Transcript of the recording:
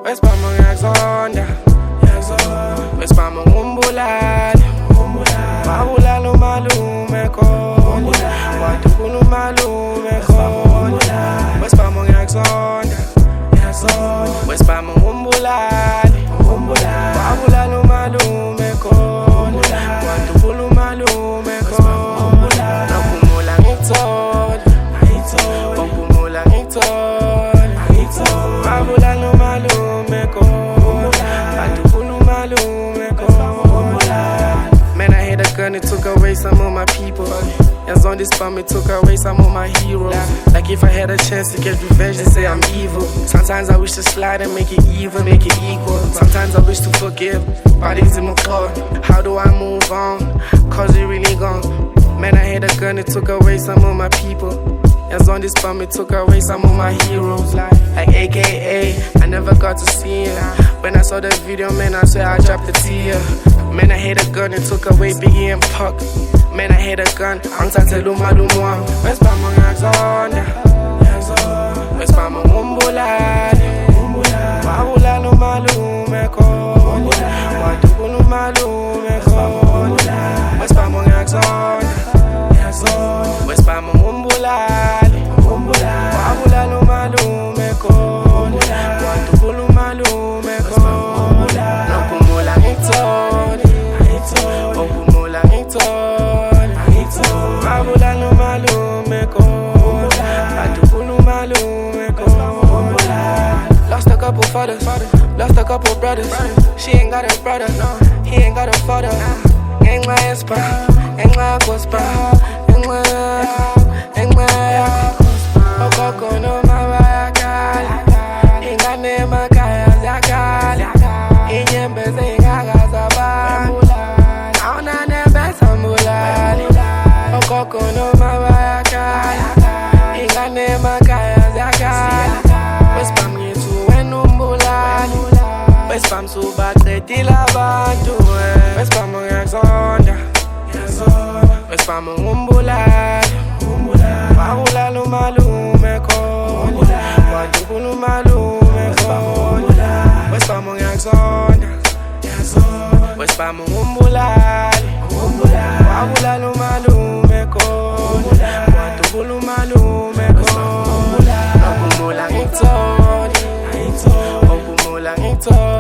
Wespama ngiyakuzonda, wespama ngumbulali, wabulala umalume khona, wadukhula umalume khona. Wespama ngiyakuzonda, wespama ngumbulali, wabulala umalume khona, wadukhula umalume khona. Naphumula ngithola, naphumula ngithola, wabulala umalume khona, wadukhula umalume khona. Man, I had a gun, it took away some of my people. Hands on this bomb, it took away some of my heroes. Like if I had a chance to get revenge, they say I'm evil. Sometimes I wish to slide and make it even, make it equal. Sometimes I wish to forgive, bodies in my car. How do I move on? Cause it really gone. Man, I had a gun, it took away some of my people. Hands on this bomb, it took away some of my heroes. Like AKA, I never got to see him. When I saw the video, man, I swear I dropped a tear. Man, I had a gun, it took away Biggie and Puck. Man, I had a gun, angithathela umalume wami. Wespama ngiyakuzonda, wespama ngumbulali, wabulala umalume khona, wadukhula umalume khona. Wespama ngiyakuzonda, wespama ngumbulali, wabulala umalume khona, wadukhula umalume khona. Naphumula ngithola, naphumula ngithola, wabulala umalume khona, wadukhula umalume khona. Lost a couple fathers, lost a couple brothers. She ain't got a brother, he ain't got a father. Ngenxa yespa, ngenxa yakospa, ngenxa yakho. Ogogo noma bayakhala, ingane emakhaya ziyakhala, inyembezi ingakazabala, awuna nebesa mbulali. Ogogo noma bayakhala, ingane emakhaya ziyakhala. Wespam yethu wena umbulali, wespam subaqedile abantu. Wespam ngiyakuzonda, wespam ngumbulali, wabulala umalume khona, wadukhula umalume khona. Wespam ngiyakuzonda, wespam ngumbulali, wabulala umalume khona, wadukhula umalume khona. Naphumula ngithola, naphumula ngithola.